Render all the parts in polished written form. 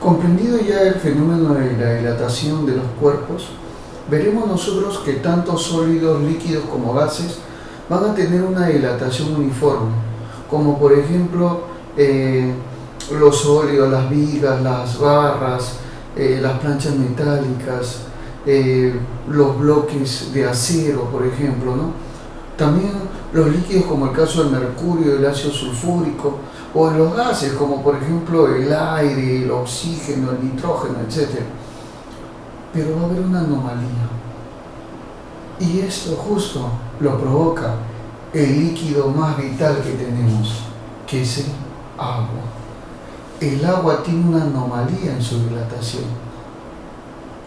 Comprendido ya el fenómeno de la dilatación de los cuerpos, veremos nosotros que tanto sólidos, líquidos como gases van a tener una dilatación uniforme, como por ejemplo los sólidos, las vigas, las barras, las planchas metálicas, los bloques de acero, por ejemplo, ¿no? También los líquidos como el caso del mercurio, el ácido sulfúrico, o en los gases como por ejemplo el aire, el oxígeno, el nitrógeno, etc. Pero va a haber una anomalía. Y esto justo lo provoca el líquido más vital que tenemos, que es el agua. El agua tiene una anomalía en su dilatación.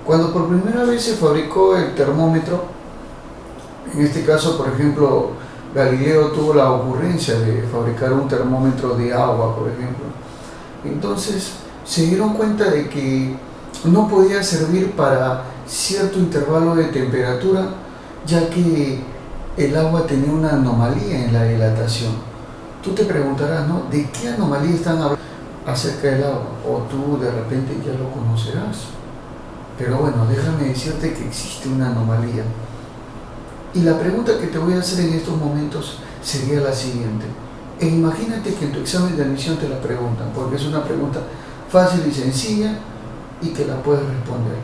Cuando por primera vez se fabricó el termómetro, en este caso, por ejemplo, Galileo tuvo la ocurrencia de fabricar un termómetro de agua, por ejemplo. Entonces se dieron cuenta de que no podía servir para cierto intervalo de temperatura, ya que el agua tenía una anomalía en la dilatación. Tú te preguntarás, ¿no? ¿De qué anomalía están hablando acerca del agua? O tú de repente ya lo conocerás. Pero bueno, déjame decirte que existe una anomalía. Y la pregunta que te voy a hacer en estos momentos sería la siguiente. E imagínate que en tu examen de admisión te la preguntan, porque es una pregunta fácil y sencilla y que la puedes responder.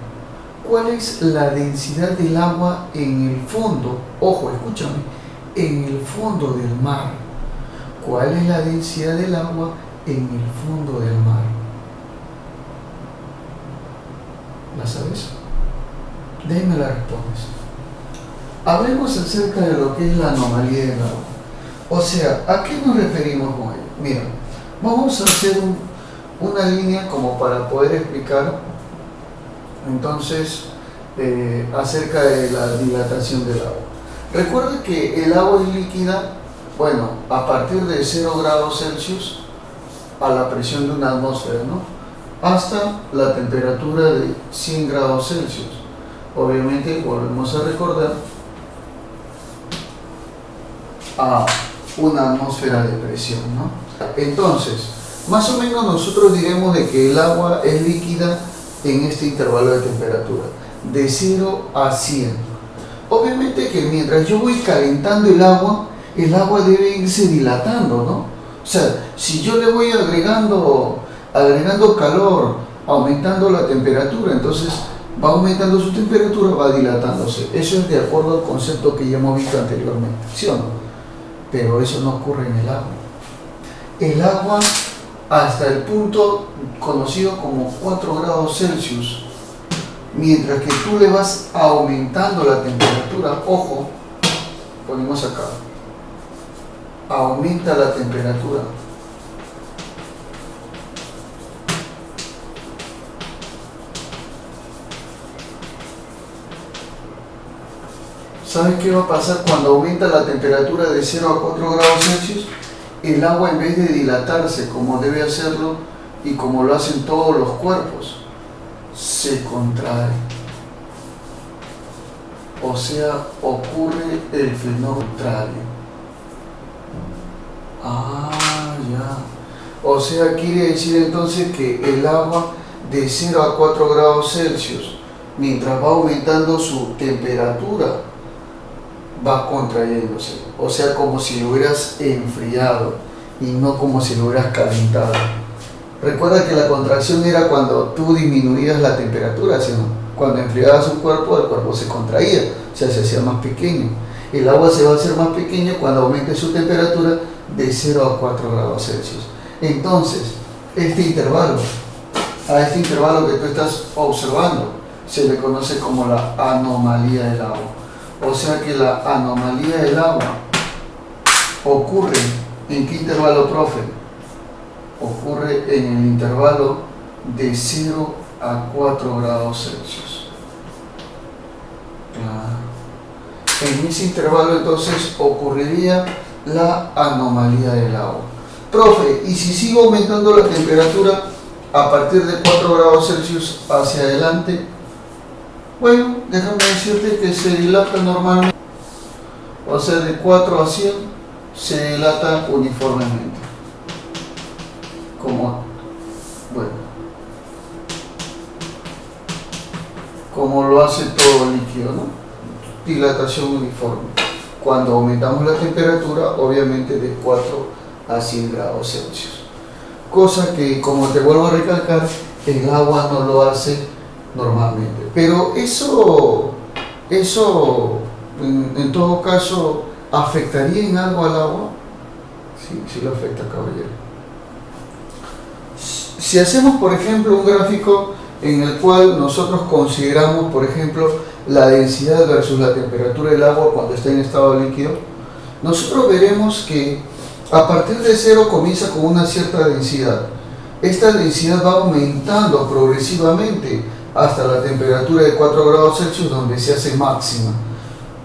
¿Cuál es la densidad del agua en el fondo? Ojo, escúchame, en el fondo del mar. ¿Cuál es la densidad del agua en el fondo del mar? ¿La sabes? Déjame la respondes. Hablemos acerca de lo que es la anomalía del agua. O sea, ¿a qué nos referimos con ello? Mira, vamos a hacer una línea como para poder explicar entonces acerca de la dilatación del agua. Recuerda que el agua es líquida, bueno, a partir de 0 grados Celsius a la presión de una atmósfera, ¿no? Hasta la temperatura de 100 grados Celsius. Obviamente, volvemos a recordar, a una atmósfera de presión, ¿no? Entonces, más o menos nosotros diremos de que el agua es líquida en este intervalo de temperatura, de 0 a 100. Obviamente que mientras yo voy calentando el agua debe irse dilatando, ¿no? O sea, si yo le voy agregando calor, aumentando la temperatura, entonces va aumentando su temperatura, va dilatándose. Eso es de acuerdo al concepto que ya hemos visto anteriormente, ¿sí o no? Pero eso no ocurre en el agua. El agua, hasta el punto conocido como 4 grados Celsius, mientras que tú le vas aumentando la temperatura, ojo, ponemos acá, aumenta la temperatura. ¿Sabes qué va a pasar cuando aumenta la temperatura de 0 a 4 grados Celsius? El agua, en vez de dilatarse como debe hacerlo y como lo hacen todos los cuerpos, se contrae. O sea, ocurre el fenómeno contrario. Ya. O sea, quiere decir entonces que el agua de 0 a 4 grados Celsius, mientras va aumentando su temperatura, va contrayéndose, o sea, como si lo hubieras enfriado y no como si lo hubieras calentado. Recuerda que la contracción era cuando tú disminuías la temperatura, ¿sí, no? Cuando enfriabas un cuerpo, el cuerpo se contraía, o sea, se hacía más pequeño. El agua se va a hacer más pequeña cuando aumente su temperatura de 0 a 4 grados Celsius. Entonces, a este intervalo que tú estás observando, se le conoce como la anomalía del agua. O sea que la anomalía del agua ocurre, ¿en qué intervalo, profe? Ocurre en el intervalo de 0 a 4 grados Celsius. En ese intervalo entonces ocurriría la anomalía del agua. Profe, ¿y si sigo aumentando la temperatura a partir de 4 grados Celsius hacia adelante? Bueno, déjame decirte que se dilata normalmente, o sea, de 4 a 100 se dilata uniformemente. Como, bueno, como lo hace todo líquido, ¿no? Dilatación uniforme. Cuando aumentamos la temperatura, obviamente de 4 a 100 grados Celsius. Cosa que, como te vuelvo a recalcar, el agua no lo hace normalmente. Pero eso en todo caso, ¿afectaría en algo al agua? Sí, sí lo afecta, caballero. Si hacemos, por ejemplo, un gráfico en el cual nosotros consideramos, por ejemplo, la densidad versus la temperatura del agua cuando está en estado líquido, nosotros veremos que a partir de cero comienza con una cierta densidad. Esta densidad va aumentando progresivamente hasta la temperatura de 4 grados Celsius, donde se hace máxima,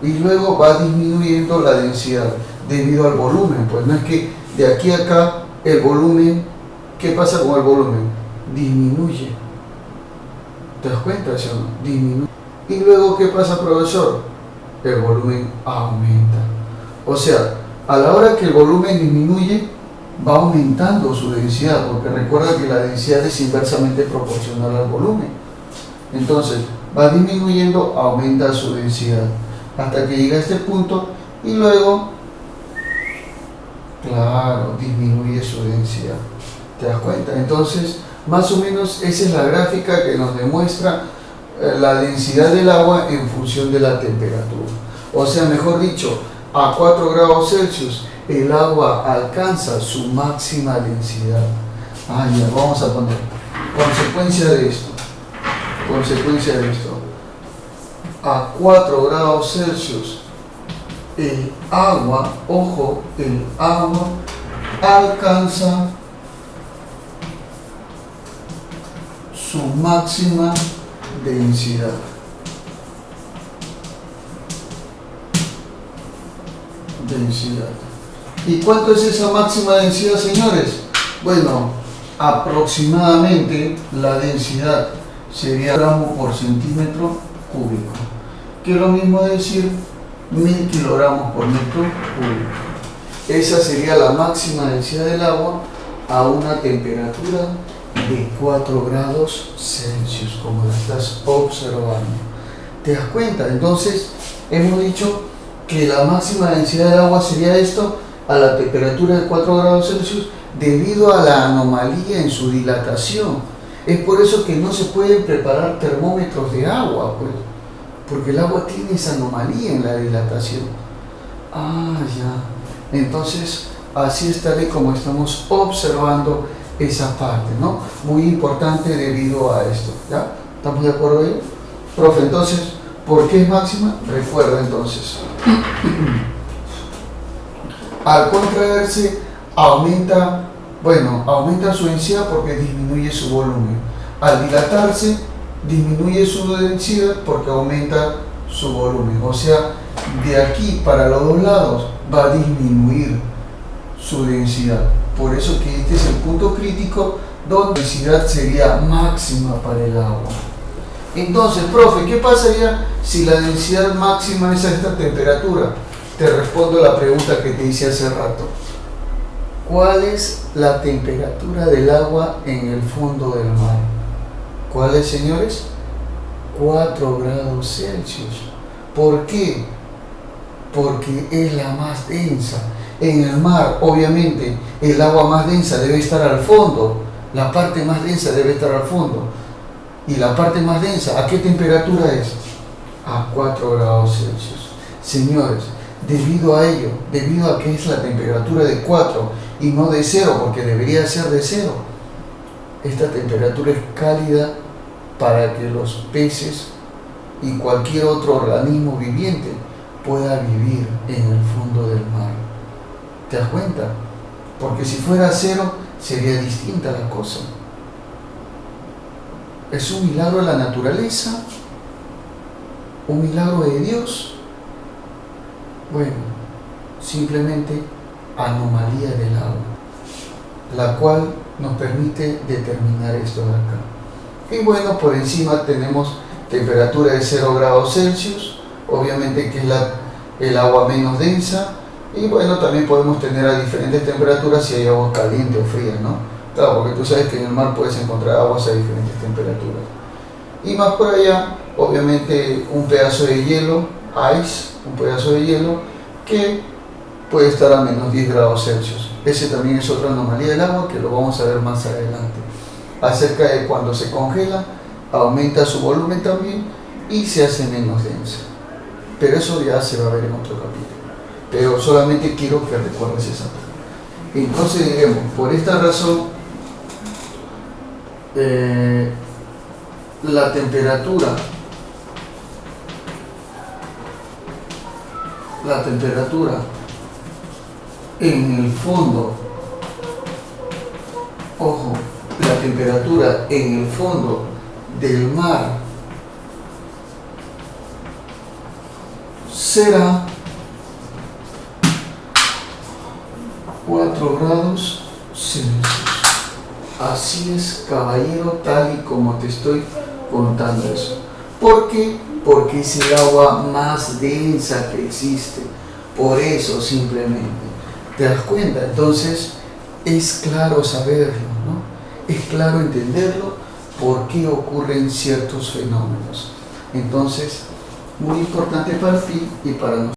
y luego va disminuyendo la densidad debido al volumen. Pues no es que de aquí a acá el volumen, ¿qué pasa con el volumen? Disminuye. ¿Te das cuenta, sí o no? Disminuye. Y luego, ¿qué pasa, profesor? El volumen aumenta. O sea, a la hora que el volumen disminuye, va aumentando su densidad, porque recuerda que la densidad es inversamente proporcional al volumen. Entonces, va disminuyendo, aumenta su densidad, hasta que llega a este punto, y luego, claro, disminuye su densidad. ¿Te das cuenta? Entonces, más o menos esa es la gráfica que nos demuestra la densidad del agua en función de la temperatura. O sea, mejor dicho, a 4 grados Celsius el agua alcanza su máxima densidad. Ya, vamos a poner consecuencia de esto. Consecuencia de esto. A 4 grados Celsius el agua, ojo, el agua alcanza su máxima densidad. ¿Y cuánto es esa máxima densidad, señores? Bueno, aproximadamente la densidad sería gramos por centímetro cúbico, que es lo mismo decir 1000 kilogramos por metro cúbico. Esa sería la máxima densidad del agua a una temperatura de 4 grados Celsius, como la estás observando. ¿Te das cuenta? Entonces, hemos dicho que la máxima densidad del agua sería esto a la temperatura de 4 grados Celsius debido a la anomalía en su dilatación. Es por eso que no se pueden preparar termómetros de agua, pues, porque el agua tiene esa anomalía en la dilatación. Ya. Entonces, así es tal y como estamos observando esa parte, ¿no? Muy importante debido a esto, ¿ya? ¿Estamos de acuerdo ahí? Profe, entonces, ¿por qué es máxima? Recuerda entonces. Al contraerse, aumenta su densidad porque disminuye su volumen. Al dilatarse, disminuye su densidad porque aumenta su volumen. O sea, de aquí para los dos lados va a disminuir su densidad. Por eso que este es el punto crítico donde la densidad sería máxima para el agua. Entonces, profe, ¿qué pasaría si la densidad máxima es a esta temperatura? Te respondo la pregunta que te hice hace rato. ¿Cuál es la temperatura del agua en el fondo del mar? ¿Cuál es, señores? 4 grados Celsius. ¿Por qué? Porque es la más densa. En el mar, obviamente, el agua más densa debe estar al fondo. La parte más densa debe estar al fondo. ¿Y la parte más densa a qué temperatura es? A 4 grados Celsius. Señores, debido a ello, debido a que es la temperatura de 4 y no de 0, porque debería ser de 0, esta temperatura es cálida para que los peces y cualquier otro organismo viviente pueda vivir en el fondo del mar. ¿Te das cuenta? Porque si fuera 0 sería distinta la cosa. ¿Es un milagro de la naturaleza? ¿Un milagro de Dios? Bueno, simplemente anomalía del agua, la cual nos permite determinar esto de acá. Y bueno, por encima tenemos temperatura de 0 grados Celsius, obviamente que es el agua menos densa, y bueno, también podemos tener a diferentes temperaturas si hay agua caliente o fría, ¿no? Claro, porque tú sabes que en el mar puedes encontrar aguas a diferentes temperaturas. Y más por allá, obviamente, un pedazo de hielo, un pedazo de hielo que puede estar a menos 10 grados Celsius. Ese también es otra anomalía del agua que lo vamos a ver más adelante. Acerca de cuando se congela, aumenta su volumen también y se hace menos densa. Pero eso ya se va a ver en otro capítulo. Pero solamente quiero que recuerdes esa parte. Entonces diremos, por esta razón, la temperatura en el fondo, ojo, la temperatura en el fondo del mar será 4 grados Celsius. Así es, caballero, tal y como te estoy contando eso. ¿Por qué? Porque es el agua más densa que existe. Por eso simplemente. ¿Te das cuenta? Entonces es claro saberlo, ¿no? Es claro entenderlo, por qué ocurren ciertos fenómenos. Entonces, muy importante para ti y para nosotros.